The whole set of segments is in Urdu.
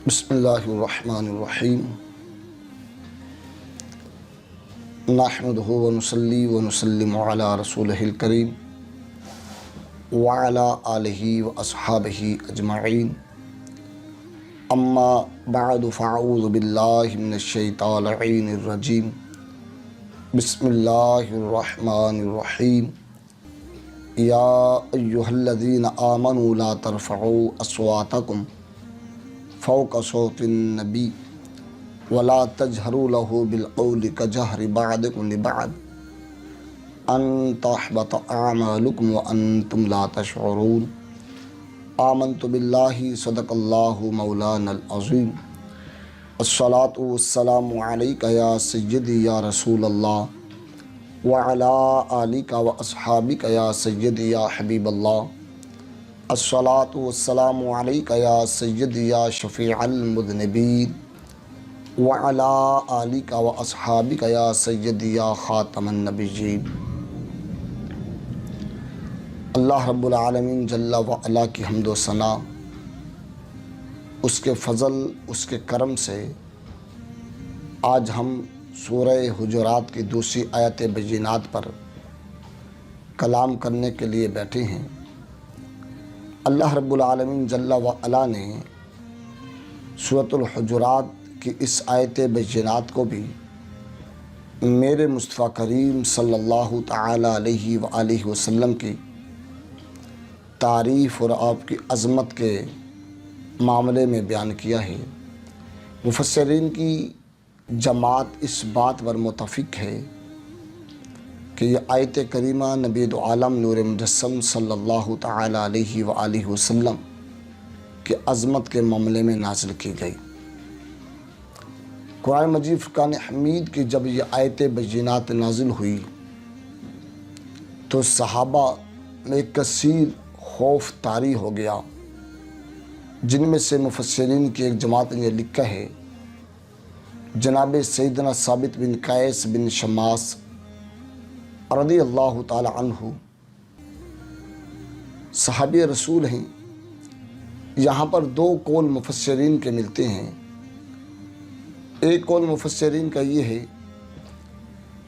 بسم اللہ الرحمن الرحیم نحمدہ ونصلی ونسلم علی رسولہ الکریم وعلی آلہ واصحابہ اجمعین اما بعد فاعوذ باللہ من الشیطان اللعین الرجیم بسم اللہ الرحمن الرحیم یا ایہا الذین آمنوا لا ترفعوا اصواتکم فوق صوت النبی ولا تجہروا له بالقول کجہر بعضکم لبعض ان تحبط اعمالکم وانتم لا تشعرون آمنت باللہ صدق اللہ مولانا العظیم الصلاة والسلام علیک یا سیدی یا رسول اللہ وعلی آلک واصحابک یا سیدی یا حبیب اللہ الصلاة والسلام علیک یا سیدی یا شفیع المذنبین وعلی آلک واصحابک یا سیدی یا خاتم النبیین۔ اللہ رب العالمین جل وعلا کی حمد و ثنا، اس کے فضل، اس کے کرم سے آج ہم سورہ حجرات کی دوسری آیت بینات پر کلام کرنے کے لیے بیٹھے ہیں۔ اللہ رب العالمین جل وعلا نے سورۃ الحجرات کی اس آیت بینات کو بھی میرے مصطفیٰ کریم صلی اللہ تعالی علیہ وآلہ وسلم کی تعریف اور آپ کی عظمت کے معاملے میں بیان کیا ہے۔ مفسرین کی جماعت اس بات پر متفق ہے کہ یہ آیت کریمہ نبی دو عالم نور مجسم صلی اللہ تعالی علیہ وآلہ وسلم کی عظمت کے معاملے میں نازل کی گئی۔ قرآن مجید فرقان حمید کی جب یہ آیت بینات نازل ہوئی تو صحابہ میں کثیر خوف طاری ہو گیا، جن میں سے مفسرین کی ایک جماعت نے یہ لکھا ہے، جناب سیدنا ثابت بن قیس بن شماس رضی اللہ تعالی عنہ صحابی رسول ہیں۔ یہاں پر دو قول مفسرین کے ملتے ہیں۔ ایک قول مفسرین کا یہ ہے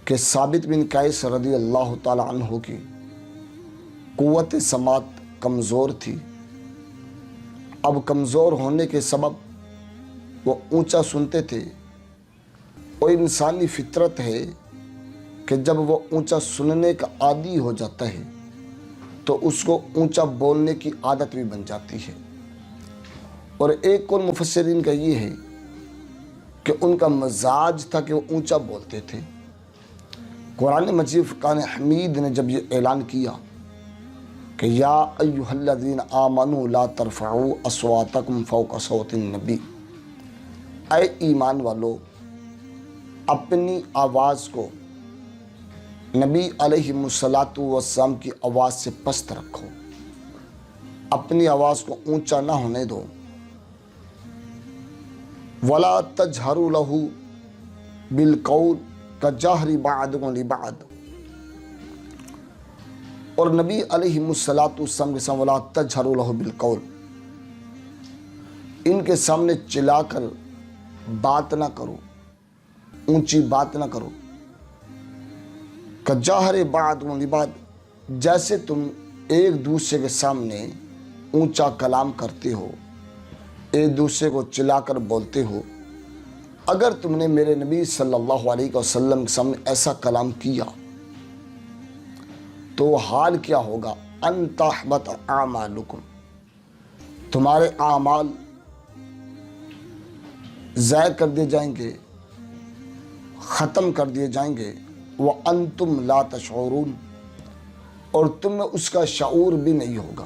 کہ ثابت بن قیس رضی اللہ تعالی عنہ کی قوت سماعت کمزور تھی۔ اب کمزور ہونے کے سبب وہ اونچا سنتے تھے، اور انسانی فطرت ہے کہ جب وہ اونچا سننے کا عادی ہو جاتا ہے تو اس کو اونچا بولنے کی عادت بھی بن جاتی ہے۔ اور ایک قول مفسرین کا یہ ہے کہ ان کا مزاج تھا کہ وہ اونچا بولتے تھے۔ قرآن مجید فرقان حمید نے جب یہ اعلان کیا کہ یا ایہا الذین آمنوا لا ترفعوا اصواتکم فوق صوت النبی، اے ایمان والو اپنی آواز کو نبی علیہ السلام کی آواز سے پست رکھو، اپنی آواز کو اونچا نہ ہونے دو۔ وَلَا تَجْهَرُوا لَهُ بِالْقَوْلِ كَجَهْرِ بَعْضِكُمْ لِبَعْضٍ، اور نبی علیہ السلام کے سامنے وَلَا تَجْهَرُوا لَهُ بِالْقَوْلِ، ان کے سامنے چلا کر بات نہ کرو، اونچی بات نہ کرو۔ کجہر بعضکم لبعض، جیسے تم ایک دوسرے کے سامنے اونچا کلام کرتے ہو، ایک دوسرے کو چلا کر بولتے ہو۔ اگر تم نے میرے نبی صلی اللہ علیہ وسلم کے سامنے ایسا کلام کیا تو حال کیا ہوگا؟ ان تحبط اعمالکم، تمہارے اعمال ضائع کر دیے جائیں گے، ختم کر دیے جائیں گے۔ وَأَنْتُمْ لَا تَشْعُرُونَ، اور تم میں اس کا شعور بھی نہیں ہوگا۔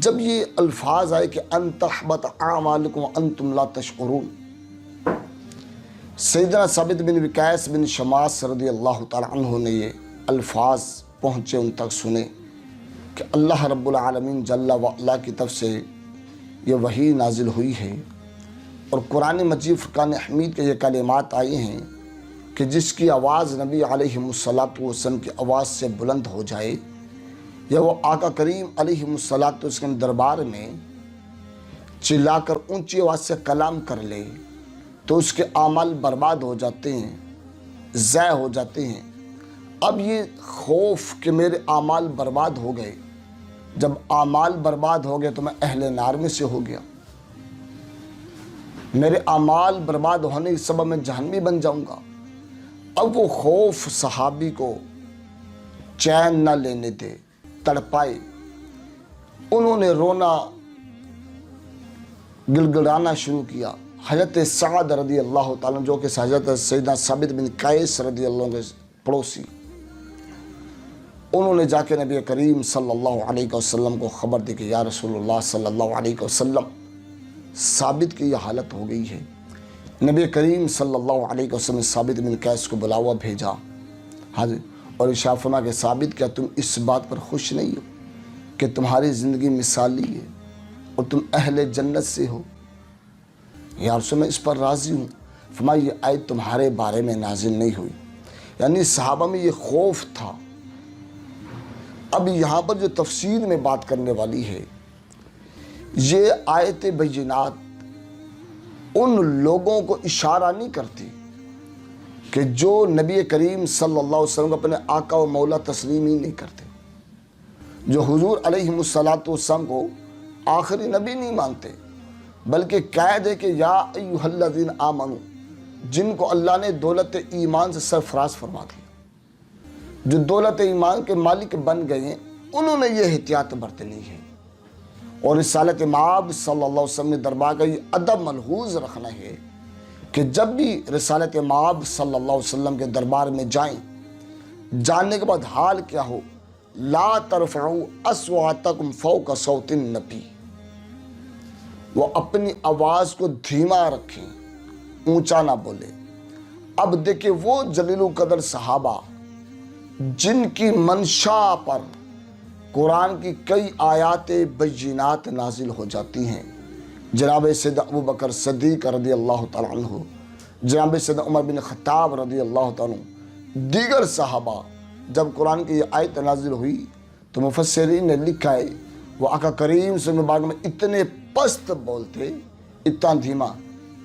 جب یہ الفاظ آئے کہ أَن تَحْبَطَ أَعْمَالُكُمْ وَأَنْتُمْ لَا تَشْعُرُونَ، سیدنا ثابت بن قیس بن شماس رضی اللہ تعالی عنہ نے یہ الفاظ پہنچے، ان تک سنے کہ اللہ رب العالمین جل وعلا کی طرف سے یہ وحی نازل ہوئی ہے، اور قرآن مجید فرقان حمید کے یہ کلمات آئے ہیں کہ جس کی آواز نبی علیہ السلام کی آواز سے بلند ہو جائے، یا وہ آقا کریم علیہ السلام کے دربار میں چلا کر اونچی آواز سے کلام کر لے تو اس کے اعمال برباد ہو جاتے ہیں، ضائع ہو جاتے ہیں۔ اب یہ خوف کہ میرے اعمال برباد ہو گئے، جب اعمال برباد ہو گئے تو میں اہل نار میں سے ہو گیا، میرے اعمال برباد ہونے کے سبب میں جہنمی بن جاؤں گا۔ اب وہ خوف صحابی کو چین نہ لینے دے، تڑپائے۔ انہوں نے رونا گڑگڑانا شروع کیا۔ حضرت سعد رضی اللہ تعالیٰ جو کہ حضرت سیدنا ثابت بن قیس رضی اللہ عنہ کے پڑوسی، انہوں نے جا کے نبی کریم صلی اللہ علیہ وسلم کو خبر دی کہ یا رسول اللہ صلی اللہ علیہ وسلم، ثابت کی یہ حالت ہو گئی ہے۔ نبی کریم صلی اللہ علیہ وسلم نے ثابت بن قیس کو بلاوا بھیجا، اور ارشاد فرمایا کہ ثابت، کیا تم اس بات پر خوش نہیں ہو کہ تمہاری زندگی مثالی ہے اور تم اہل جنت سے ہو؟ یا رسول میں اس پر راضی ہوں۔ فرمایا یہ آیت تمہارے بارے میں نازل نہیں ہوئی، یعنی صحابہ میں یہ خوف تھا۔ اب یہاں پر جو تفسیر میں بات کرنے والی ہے، یہ آیت بینات ان لوگوں کو اشارہ نہیں کرتی کہ جو نبی کریم صلی اللہ علیہ وسلم کو اپنے آقا و مولا تسلیم ہی نہیں کرتے، جو حضور علیہ السلام کو آخری نبی نہیں مانتے، بلکہ قید ہے کہ یا ایھا الذین آمنوا، جن کو اللہ نے دولت ایمان سے سرفراز فرما دیا، جو دولت ایمان کے مالک بن گئے ہیں، انہوں نے یہ احتیاط برتنی ہے۔ اور رسالت مآب صلی اللہ علیہ وسلم نے دربار کا یہ ادب ملحوظ رکھنا ہے کہ جب بھی رسالت مآب صلی اللہ علیہ وسلم کے دربار میں جائیں، جاننے کے بعد حال کیا ہو، لا ترفعوا اصواتکم فوق صوت النبی، وہ اپنی آواز کو دھیما رکھیں، اونچا نہ بولے۔ اب دیکھیں وہ جلیل القدر صحابہ جن کی منشا پر قرآن کی کئی آیات بینات نازل ہو جاتی ہیں، جناب سیدنا ابو بکر صدیق رضی اللہ تعالیٰ عنہ، جناب سیدنا عمر بن خطاب رضی اللہ تعالیٰ عنہ، دیگر صحابہ، جب قرآن کی یہ آیت نازل ہوئی تو مفسرین نے لکھا ہے وہ آقا کریم صلی اللہ علیہ وسلم میں اتنے پست بولتے، اتنا دھیما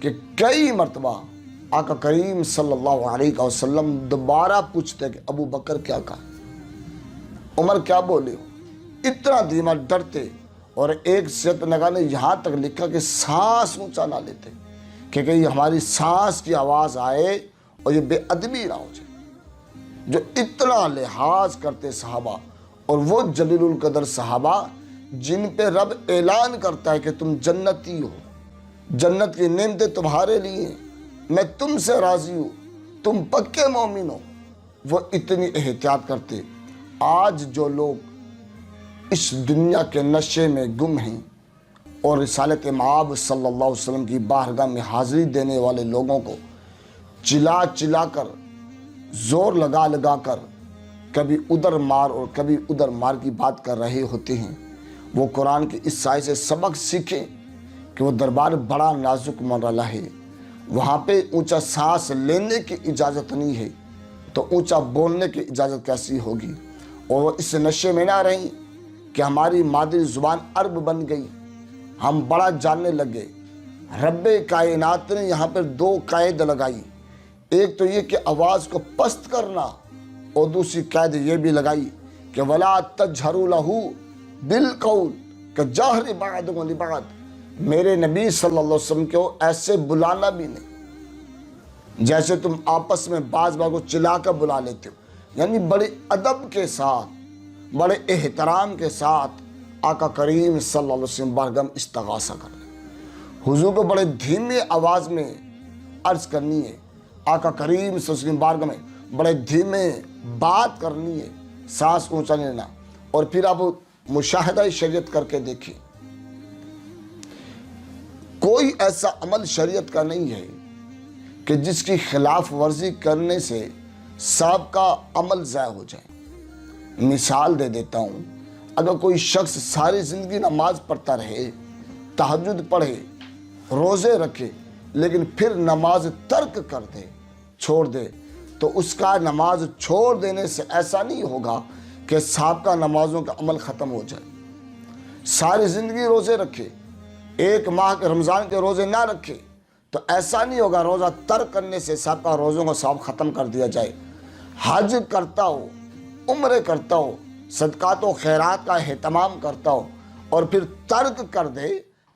کہ کئی مرتبہ آقا کریم صلی اللہ علیہ وسلم دوبارہ پوچھتے کہ ابو بکر کیا کہا، عمر کیا بولے ہو، اتنا دھیما، ڈرتے۔ اور ایک سیرت نگار نے یہاں تک لکھا کہ سانس اونچا نہ لیتے کہ کہیں ہماری سانس کی آواز آئے اور یہ بے ادبی نہ ہو جائے، جو اتنا لحاظ کرتے صحابہ۔ اور وہ جلیل القدر صحابہ جن پہ رب اعلان کرتا ہے کہ تم جنتی ہو، جنت کی نعمتیں تمہارے لیے ہیں، میں تم سے راضی ہوں، تم پکے مومن ہو، وہ اتنی احتیاط کرتے۔ آج جو لوگ اس دنیا کے نشے میں گم ہیں اور رسالت مآب صلی اللہ علیہ وسلم کی بارگاہ میں حاضری دینے والے لوگوں کو چلا چلا کر، زور لگا لگا کر، کبھی ادھر مار اور کبھی ادھر مار کی بات کر رہے ہوتے ہیں، وہ قرآن کی اس آیت سے سبق سیکھیں کہ وہ دربار بڑا نازک مرحلہ ہے، وہاں پہ اونچا سانس لینے کی اجازت نہیں ہے، تو اونچا بولنے کی اجازت کیسی ہوگی؟ اور وہ اس نشے میں نہ رہیں کہ ہماری مادری زبان عرب بن گئی، ہم بڑا جاننے لگے۔ رب کائنات نے یہاں پر دو قید لگائی، ایک تو یہ کہ آواز کو پست کرنا، اور دوسری قید یہ بھی لگائی کہ وَلَا تَجْهَرُوا لَهُ بِالْقَوْلِ كَجَهْرِ بَعْضِكُمْ لِبَعْضٍ، میرے نبی صلی اللہ علیہ وسلم کو ایسے بلانا بھی نہیں جیسے تم آپس میں بعض کو چلا کر بلا لیتے ہو، یعنی بڑے ادب کے ساتھ، بڑے احترام کے ساتھ آقا کریم صلی اللہ علیہ وسلم بارگاہ میں استغاثہ کرنا، حضور کو بڑے دھیمے آواز میں عرض کرنی ہے، آقا کریم صلی اللہ علیہ وسلم بارگاہ میں بڑے دھیمے بات کرنی ہے، سانس اونچا لینا۔ اور پھر آپ مشاہدہ شریعت کر کے دیکھیں، کوئی ایسا عمل شریعت کا نہیں ہے کہ جس کی خلاف ورزی کرنے سے سب کا عمل ضائع ہو جائے۔ مثال دے دیتا ہوں، اگر کوئی شخص ساری زندگی نماز پڑھتا رہے، تہجد پڑھے، روزے رکھے، لیکن پھر نماز ترک کر دے، چھوڑ دے، تو اس کا نماز چھوڑ دینے سے ایسا نہیں ہوگا کہ سابقہ نمازوں کا عمل ختم ہو جائے۔ ساری زندگی روزے رکھے، ایک ماہ کے رمضان کے روزے نہ رکھے تو ایسا نہیں ہوگا روزہ ترک کرنے سے سابقہ روزوں کا ثواب ختم کر دیا جائے۔ حج کرتا ہو، عمرے کرتا ہو، صدقات و خیرات کا اہتمام کرتا ہو اور پھر ترک کر دے،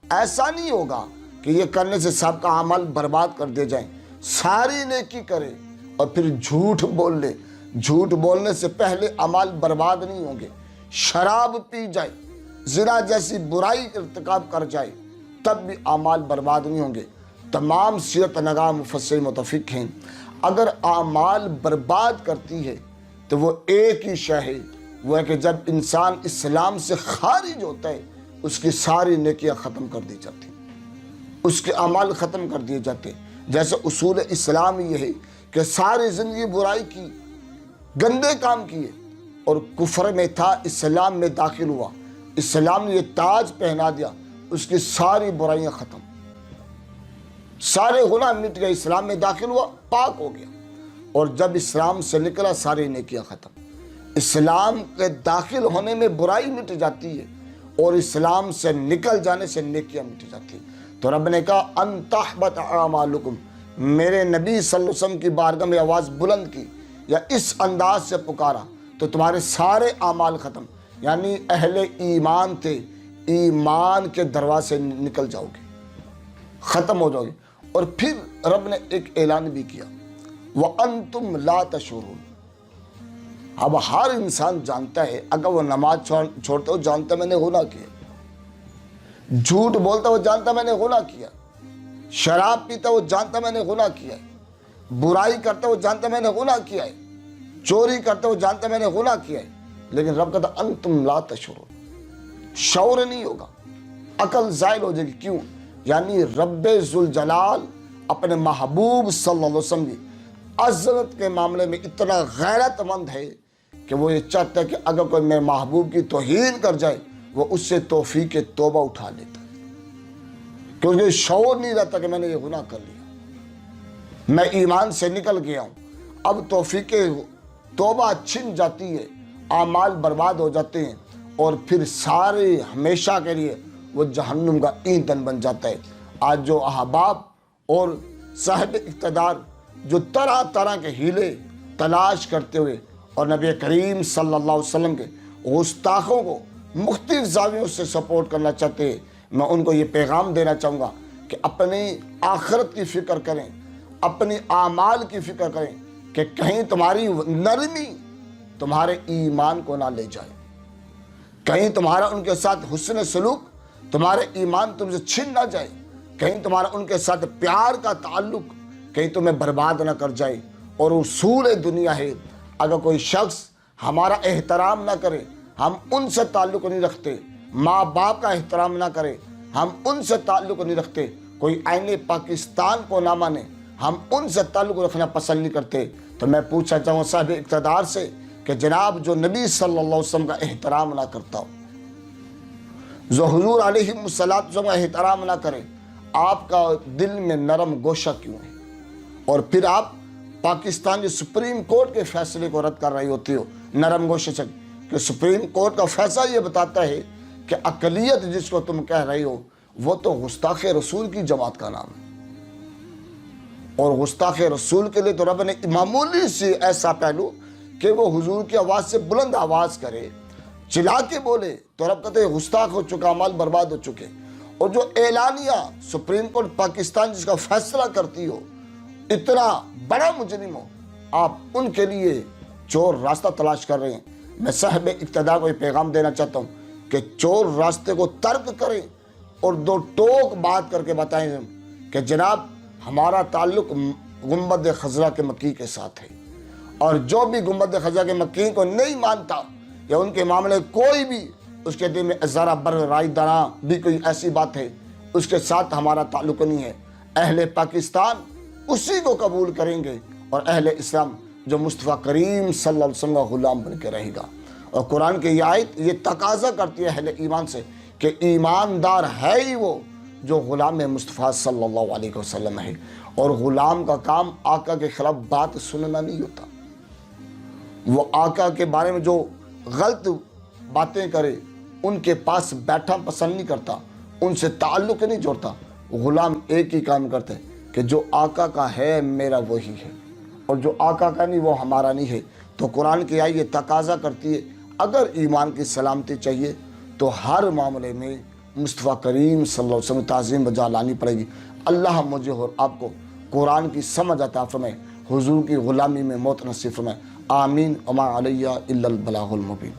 ایسا نہیں ہوگا کہ یہ کرنے سے سابقہ عمل برباد کر دے جائیں۔ ساری نیکی کرے اور پھر جھوٹ بول لے، جھوٹ بولنے سے پہلے اعمال برباد نہیں ہوں گے۔ شراب پی جائے، زنا جیسی برائی ارتکاب کر جائے، تب بھی اعمال برباد نہیں ہوں گے۔ تمام سیرت نگاہ مفسر متفق ہیں، اگر اعمال برباد کرتی ہے تو وہ ایک ہی شے ہے، وہ ہے کہ جب انسان اسلام سے خارج ہوتا ہے اس کی ساری نیکیاں ختم کر دی جاتی ہیں، اس کے اعمال ختم کر دیے جاتے ہیں۔ جیسے اصول اسلام یہ ہے کہ ساری زندگی برائی کی، گندے کام کیے اور کفر میں تھا، اسلام میں داخل ہوا، اسلام نے یہ تاج پہنا دیا، اس کی ساری برائیاں ختم، سارے گناہ مٹ گئے، اسلام میں داخل ہوا، پاک ہو گیا۔ اور جب اسلام سے نکلا ساری نیکیاں ختم۔ اسلام کے داخل ہونے میں برائی مٹ جاتی ہے اور اسلام سے نکل جانے سے نیکیاں مٹ جاتی ہیں۔ تو رب نے کہا ان تحبط اعمالکم، میرے نبی صلی اللہ علیہ وسلم کی بارگاہ میں آواز بلند کی یا اس انداز سے پکارا تو تمہارے سارے اعمال ختم، یعنی اہل ایمان تھے، ایمان کے دروازے سے نکل جاؤ گے، ختم ہو جاؤ گے۔ اور پھر رب نے ایک اعلان بھی کیا وَأَنْتُمْ لَا تَشْعُرُونَ۔ اب ہر انسان جانتا ہے، اگر وہ نماز چھوڑتا ہو جانتا میں نے گناہ کیا، جھوٹ بولتا وہ جانتا میں نے گناہ کیا، شراب پیتا وہ جانتا میں نے گناہ کیا ہے، برائی کرتا وہ جانتا میں نے گناہ کیا ہے، چوری کرتا وہ جانتا میں نے گناہ کیا ہے، لیکن رب کہتا انتم لا تشعرون، شعور نہیں ہوگا، عقل زائل ہو جائے گی۔ کیوں؟ یعنی رب ذوالجلال اپنے محبوب صلی اللہ علیہ وسلم کی عظمت کے معاملے میں اتنا غیرت مند ہے کہ وہ یہ چاہتا ہے کہ اگر کوئی میرے محبوب کی توہین کر جائے وہ اس سے توفیق توبہ اٹھا لیتا ہے، کیونکہ شعور نہیں رہتا کہ میں نے یہ گناہ کر لیا، میں ایمان سے نکل گیا ہوں، اب توفیق توبہ چھن جاتی ہے، اعمال برباد ہو جاتے ہیں اور پھر سارے ہمیشہ کے لیے وہ جہنم کا ایندھن بن جاتا ہے۔ آج جو احباب اور صاحب اقتدار جو طرح طرح کے ہیلے تلاش کرتے ہوئے اور نبی کریم صلی اللہ علیہ وسلم کے گستاخوں کو مختلف زاویوں سے سپورٹ کرنا چاہتے ہیں، میں ان کو یہ پیغام دینا چاہوں گا کہ اپنی آخرت کی فکر کریں، اپنی اعمال کی فکر کریں کہ کہیں تمہاری نرمی تمہارے ایمان کو نہ لے جائے، کہیں تمہارا ان کے ساتھ حسن سلوک تمہارے ایمان تم سے چھن نہ جائے، کہیں تمہارا ان کے ساتھ پیار کا تعلق کہیں تمہیں برباد نہ کر جائے۔ اور اصول دنیا ہے، اگر کوئی شخص ہمارا احترام نہ کرے ہم ان سے تعلق نہیں رکھتے، ماں باپ کا احترام نہ کرے ہم ان سے تعلق نہیں رکھتے، کوئی آئین پاکستان کو نہ مانے ہم ان سے تعلق رکھنا پسند نہیں کرتے۔ تو میں پوچھنا چاہوں صاحب اقتدار سے کہ جناب جو نبی صلی اللہ علیہ وسلم کا احترام نہ کرتا ہو، جو حضور علیہ السلام کا احترام نہ کرے، آپ کا دل میں نرم گوشہ کیوں ہے؟ اور پھر آپ پاکستان کے سپریم کورٹ کے فیصلے کو رد کر رہی ہوتی ہو نرم گوشہ سے، کہ سپریم کورٹ کا فیصلہ یہ بتاتا ہے کہ اقلیت جس کو تم کہہ رہی ہو وہ تو گستاخ رسول کی جماعت کا نام ہے، اور گستاخ رسول کے لیے تو رب نے معمولی سے ایسا پہلو کہ وہ حضور کی آواز سے بلند آواز کرے، چلا کے بولے تو رب کہتے ہیں گستاخ ہو چکا، عمل برباد ہو چکے۔ اور جو اعلانیہ سپریم کورٹ پاکستان جس کا فیصلہ کرتی ہو، اتنا بڑا مجرم ہو، آپ ان کے لیے چور راستہ تلاش کر رہے ہیں۔ میں صاحب اقتدار کو یہ پیغام دینا چاہتا ہوں کہ چور راستے کو ترک کریں اور دو ٹوک بات کر کے بتائیں کہ جناب ہمارا تعلق گنبد خضرا کے مکی کے ساتھ ہے، اور جو بھی گنبد خضرا کے مکی کو نہیں مانتا یا ان کے معاملے کوئی بھی اس کے دل میں ازارہ بر رائے دراں بھی کوئی ایسی بات ہے، اس کے ساتھ ہمارا تعلق نہیں ہے۔ اہل پاکستان اسی کو قبول کریں گے اور اہل اسلام جو مصطفیٰ کریم صلی اللہ علیہ وسلم کا غلام بن کے رہے گا۔ اور قرآن کی یہ آیت یہ تقاضا کرتی ہے اہل ایمان سے کہ ایماندار ہے ہی وہ جو غلام مصطفیٰ صلی اللہ علیہ وسلم ہے، اور غلام کا کام آقا کے خلاف بات سننا نہیں ہوتا، وہ آقا کے بارے میں جو غلط باتیں کرے ان کے پاس بیٹھا پسند نہیں کرتا، ان سے تعلق نہیں جوڑتا. غلام ایک ہی کام کرتا ہے کہ جو آقا کا ہے میرا وہی ہے، اور جو آقا کا نہیں وہ ہمارا نہیں ہے. تو قرآن کی آیت یہ تقاضا کرتی ہے اگر ایمان کی سلامتی چاہیے تو ہر معاملے میں مصطفیٰ کریم صلی اللہ علیہ وسلم تعظیم بجا لانی پڑے گی. اللہ مجھے اور آپ کو قرآن کی سمجھ عطا فرمائے، حضور کی غلامی میں موت نصیب فرمائے. آمین. وما علیہ الا البلاغ المبین.